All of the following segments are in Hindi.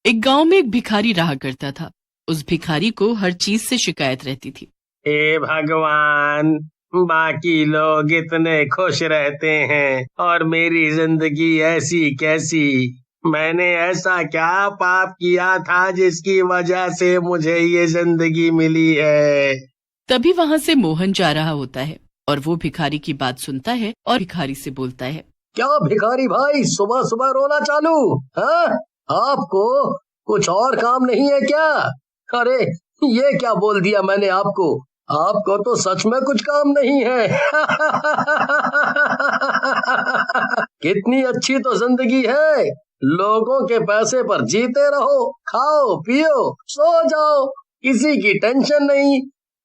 एक गांव में एक भिखारी रहा करता था। उस भिखारी को हर चीज से शिकायत रहती थी। हे भगवान, बाकी लोग इतने खुश रहते हैं और मेरी जिंदगी ऐसी कैसी। मैंने ऐसा क्या पाप किया था जिसकी वजह से मुझे ये जिंदगी मिली है। तभी वहां से मोहन जा रहा होता है और वो भिखारी की बात सुनता है और भिखारी से बोलता है, क्या भिखारी भाई सुबह सुबह रोना चालू? हाँ, आपको कुछ और काम नहीं है क्या? अरे ये क्या बोल दिया मैंने आपको? आपको तो सच में कुछ काम नहीं है। कितनी अच्छी तो जिंदगी है, लोगों के पैसे पर जीते रहो, खाओ पियो सो जाओ, किसी की टेंशन नहीं,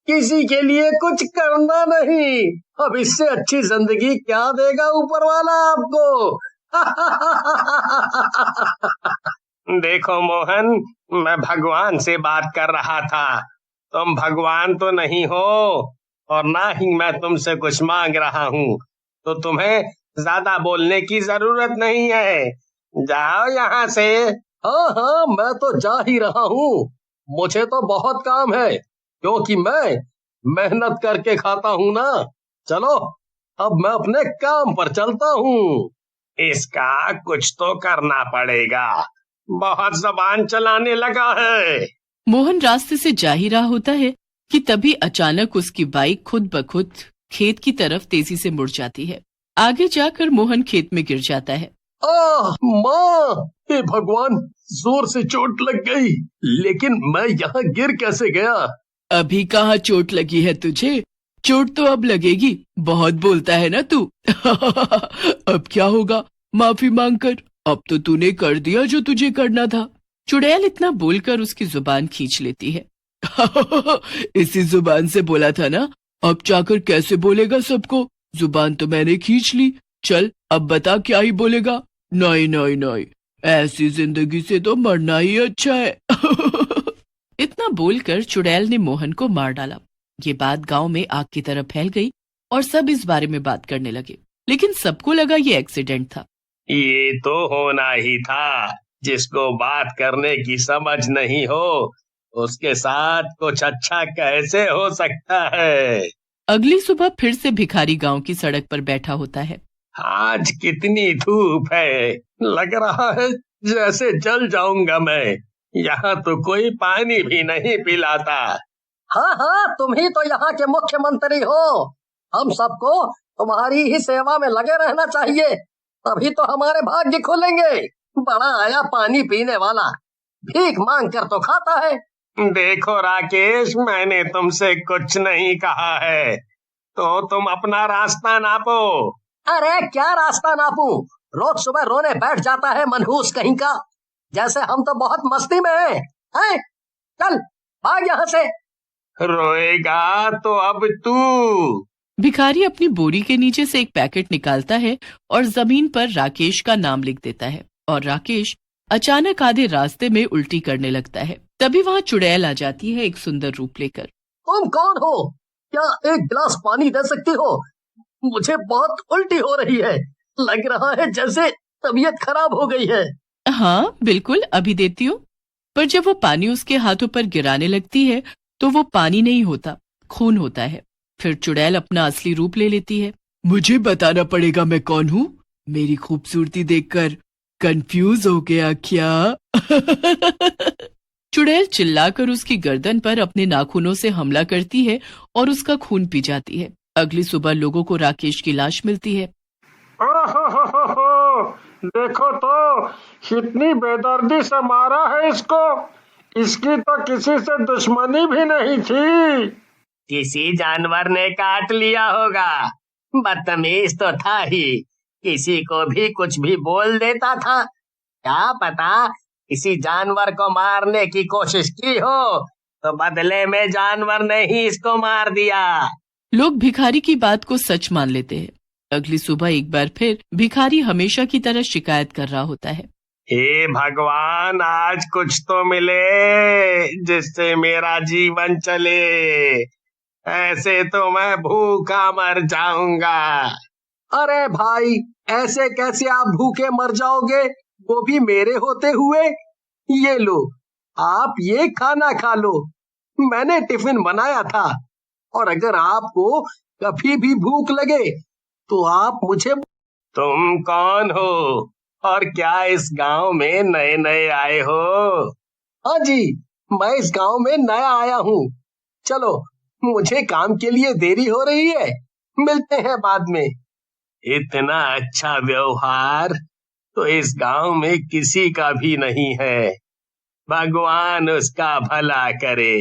किसी के लिए कुछ करना नहीं। अब इससे अच्छी जिंदगी क्या देगा ऊपर वाला आपको? देखो मोहन, मैं भगवान से बात कर रहा था। तुम भगवान तो नहीं हो और ना ही मैं तुमसे कुछ मांग रहा हूँ, तो तुम्हें ज्यादा बोलने की जरूरत नहीं है। जाओ यहाँ से। हाँ हाँ, मैं तो जा ही रहा हूँ। मुझे तो बहुत काम है, क्योंकि मैं मेहनत करके खाता हूँ ना। चलो अब मैं अपने काम पर चलता हूँ। इसका कुछ तो करना पड़ेगा, बहुत जबान चलाने लगा है। मोहन रास्ते से जा ही रहा होता है कि तभी अचानक उसकी बाइक खुद ब खुद खेत की तरफ तेजी से मुड़ जाती है। आगे जाकर मोहन खेत में गिर जाता है। माँ, हे भगवान, जोर से चोट लग गई, लेकिन मैं यहाँ गिर कैसे गया? अभी कहाँ चोट लगी है तुझे? चोट तो अब लगेगी, बहुत बोलता है ना तू। अब क्या होगा, माफी मांग कर। अब तो तूने कर दिया जो तुझे करना था। चुड़ैल इतना बोलकर उसकी जुबान खींच लेती है। इसी जुबान से बोला था ना, अब जाकर कैसे बोलेगा सबको? जुबान तो मैंने खींच ली, चल अब बता क्या ही बोलेगा। नहीं नहीं नहीं, ऐसी जिंदगी से तो मरना ही अच्छा है। इतना बोलकर चुड़ैल ने मोहन को मार डाला। ये बात गांव में आग की तरह फैल गई और सब इस बारे में बात करने लगे, लेकिन सबको लगा ये एक्सीडेंट था। ये तो होना ही था। जिसको बात करने की समझ नहीं हो, उसके साथ कुछ अच्छा कैसे हो सकता है। अगली सुबह फिर से भिखारी गांव की सड़क पर बैठा होता है। आज कितनी धूप है, लग रहा है जैसे जल जाऊंगा मैं। यहाँ तो कोई पानी भी नहीं पिलाता। हाँ हाँ, तुम ही तो यहाँ के मुख्यमंत्री हो। हम सबको तुम्हारी ही सेवा में लगे रहना चाहिए, तभी तो हमारे भाग्य खुलेंगे। बड़ा आया पानी पीने वाला, भीख मांग कर तो खाता है। देखो राकेश, मैंने तुमसे कुछ नहीं कहा है, तो तुम अपना रास्ता नापो। अरे क्या रास्ता नापूं? रोज सुबह रोने बैठ जाता है मनहूस कहीं का, जैसे हम तो बहुत मस्ती में हैं। चल भाग यहाँ से। रोएगा तो अब तू। भिखारी अपनी बोरी के नीचे से एक पैकेट निकालता है और जमीन पर राकेश का नाम लिख देता है, और राकेश अचानक आधे रास्ते में उल्टी करने लगता है। तभी वहाँ चुड़ैल आ जाती है एक सुंदर रूप लेकर। तुम कौन हो? क्या एक गिलास पानी दे सकती हो? मुझे बहुत उल्टी हो रही है, लग रहा है जैसे तबीयत खराब हो गई है। हाँ बिल्कुल, अभी देती हूँ। पर जब वो पानी उसके हाथों पर गिराने लगती है तो वो पानी नहीं होता, खून होता है। फिर चुड़ैल अपना असली रूप ले लेती है। मुझे बताना पड़ेगा मैं कौन हूँ? मेरी खूबसूरती देखकर कंफ्यूज हो गया क्या? चुड़ैल चिल्लाकर उसकी गर्दन पर अपने नाखूनों से हमला करती है और उसका खून पी जाती है। अगली सुबह लोगों को राकेश की लाश मिलती है। देखो तो, कितनी बेदर्दी से मारा है इसको। इसकी तो किसी से दुश्मनी भी नहीं थी। किसी जानवर ने काट लिया होगा। बदतमीज तो था ही, किसी को भी कुछ भी बोल देता था। क्या पता किसी जानवर को मारने की कोशिश की हो, तो बदले में जानवर ने ही इसको मार दिया। लोग भिखारी की बात को सच मान लेते हैं। अगली सुबह एक बार फिर भिखारी हमेशा की तरह शिकायत कर रहा होता है। हे भगवान, आज कुछ तो मिले जिससे मेरा जीवन चले, ऐसे तो मैं भूखा मर जाऊंगा। अरे भाई, ऐसे कैसे आप भूखे मर जाओगे, वो भी मेरे होते हुए? ये लो, आप ये खाना खा लो, मैंने टिफिन बनाया था, और अगर आपको कभी भी भूख लगे तो आप मुझे। तुम कौन हो और क्या इस गांव में नए नए आए हो? हाँ जी, मैं इस गांव में नया आया हूँ। चलो, मुझे काम के लिए देरी हो रही है, मिलते हैं बाद में। इतना अच्छा व्यवहार तो इस गांव में किसी का भी नहीं है। भगवान उसका भला करे।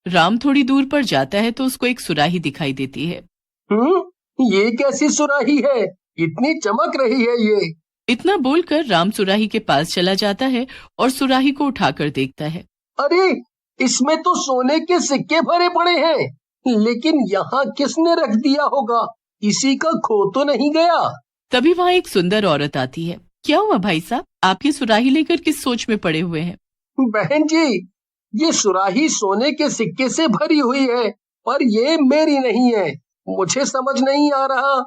राम थोड़ी दूर पर जाता है तो उसको एक सुराही दिखाई देती है। ये कैसी सुराही है? इतनी चमक रही है ये। इतना बोलकर राम सुराही के पास चला जाता है और सुराही को उठाकर देखता है। अरे, इसमें तो सोने के सिक्के भरे पड़े हैं, लेकिन यहाँ किसने रख दिया होगा? किसी का खो तो नहीं गया? तभी वहाँ एक सुंदर औरत आती है। क्या हुआ भाई साहब, आप ये सुराही लेकर किस सोच में पड़े हुए हैं? बहन जी, ये सुराही सोने के सिक्के से भरी हुई है, पर ये मेरी नहीं है। मुझे समझ नहीं आ रहा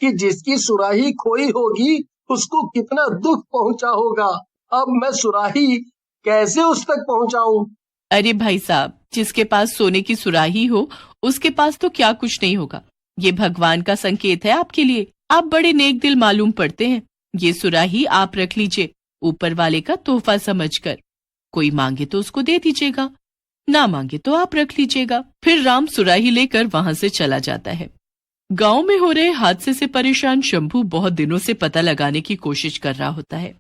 कि जिसकी सुराही खोई होगी उसको कितना दुख पहुंचा होगा। अब मैं सुराही कैसे उस तक पहुंचाऊं? अरे भाई साहब, जिसके पास सोने की सुराही हो उसके पास तो क्या कुछ नहीं होगा। ये भगवान का संकेत है आपके लिए। आप बड़े नेक दिल मालूम पड़ते हैं। ये सुराही आप रख लीजिए, ऊपर वाले का तोहफा समझकर। कोई मांगे तो उसको दे दीजिएगा, ना मांगे तो आप रख लीजिएगा। फिर राम सुराही लेकर वहां से चला जाता है। गांव में हो रहे हादसे से परेशान शंभू बहुत दिनों से पता लगाने की कोशिश कर रहा होता है,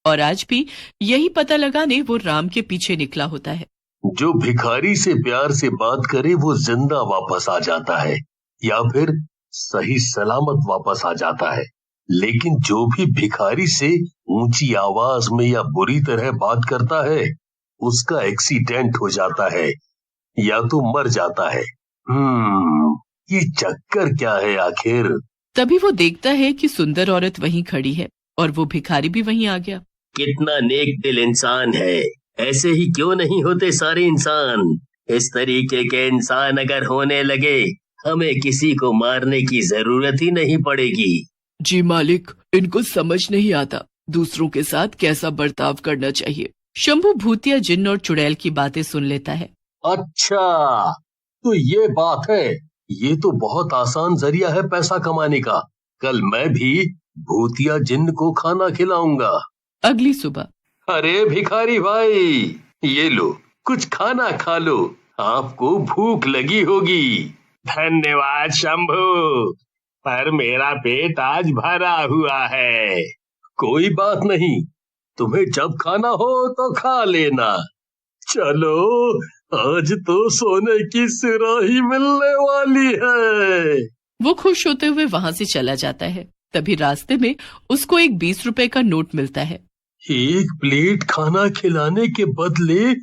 और आज भी यही पता लगाने वो राम के पीछे निकला होता है। जो भिखारी से प्यार से बात करे वो जिंदा वापस आ जाता है, या फिर सही सलामत वापस आ जाता है। लेकिन जो भी भिखारी से ऊंची आवाज में या बुरी तरह बात करता है, उसका एक्सीडेंट हो जाता है या तो मर जाता है। ये चक्कर क्या है आखिर? तभी वो देखता है कि सुंदर औरत वहीं खड़ी है और वो भिखारी भी वहीं आ गया। कितना नेक दिल इंसान है, ऐसे ही क्यों नहीं होते सारे इंसान? इस तरीके के इंसान अगर होने लगे, हमें किसी को मारने की जरूरत ही नहीं पड़ेगी। जी मालिक, इनको समझ नहीं आता दूसरों के साथ कैसा बर्ताव करना चाहिए। शंभू भूतिया जिन्न और चुड़ैल की बातें सुन लेता है। अच्छा, तो ये बात है। ये तो बहुत आसान जरिया है पैसा कमाने का। कल मैं भी भूतिया जिन्न को खाना खिलाऊंगा। अगली सुबह, अरे भिखारी भाई, ये लो, कुछ खाना खा लो, आपको भूख लगी होगी। धन्यवाद शंभू, पर मेरा पेट आज भरा हुआ है। कोई बात नहीं, तुम्हें जब खाना हो तो खा लेना। चलो, आज तो सोने की सुराही मिलने वाली है। वो खुश होते हुए वहां से चला जाता है। तभी रास्ते में उसको एक 20 रुपए का नोट मिलता है। एक प्लेट खाना खिलाने के बदले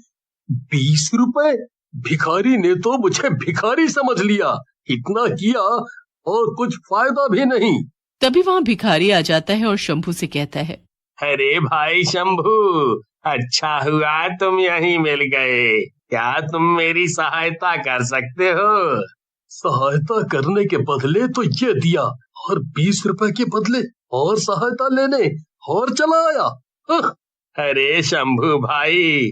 20 रुपए? भिखारी ने तो मुझे भिखारी समझ लिया। इतना किया और कुछ फायदा भी नहीं। तभी वहाँ भिखारी आ जाता है और शंभू से कहता है, अरे भाई शंभू, अच्छा हुआ तुम यहीं मिल गए। क्या तुम मेरी सहायता कर सकते हो? सहायता करने के बदले तो ये दिया, और 20 रुपए के बदले और सहायता लेने और चला आया। अरे शंभू भाई,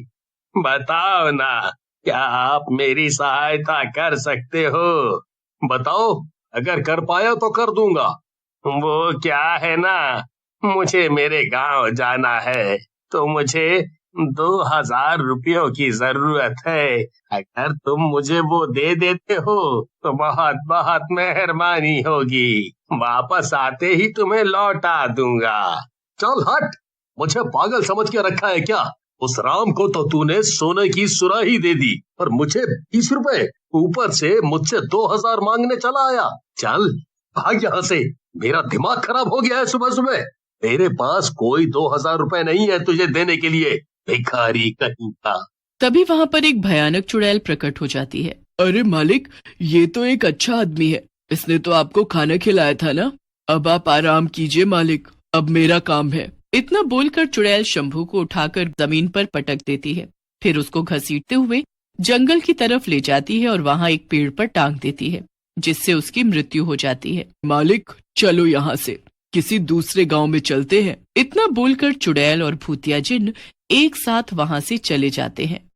बताओ ना, क्या आप मेरी सहायता कर सकते हो? बताओ, अगर कर पाया तो कर दूंगा। वो क्या है ना, मुझे मेरे गांव जाना है, तो मुझे 2000 रुपयों की जरूरत है। अगर तुम मुझे वो दे देते हो तो बहुत बहुत मेहरबानी होगी। वापस आते ही तुम्हें लौटा दूंगा। चल हट, मुझे पागल समझ के रखा है क्या? उस राम को तो तूने सोने की सुराही दे दी और मुझे 20 रुपए, ऊपर से मुझसे 2000 मांगने चला आया। चल भाग यहाँ से, मेरा दिमाग खराब हो गया है सुबह सुबह। मेरे पास कोई 2000 रुपए नहीं है तुझे देने के लिए, भिखारी कहीं का। तभी वहाँ पर एक भयानक चुड़ैल प्रकट हो जाती है। अरे मालिक, ये तो एक अच्छा आदमी है, इसने तो आपको खाना खिलाया था ना। अब आप आराम कीजिए मालिक, अब मेरा काम है। इतना बोलकर चुड़ैल शंभू को उठाकर जमीन पर पटक देती है। फिर उसको घसीटते हुए जंगल की तरफ ले जाती है और वहाँ एक पेड़ पर टांग देती है, जिससे उसकी मृत्यु हो जाती है। मालिक, चलो यहाँ से किसी दूसरे गांव में चलते हैं। इतना बोलकर चुड़ैल और भूतिया जिन्न एक साथ वहां से चले जाते हैं।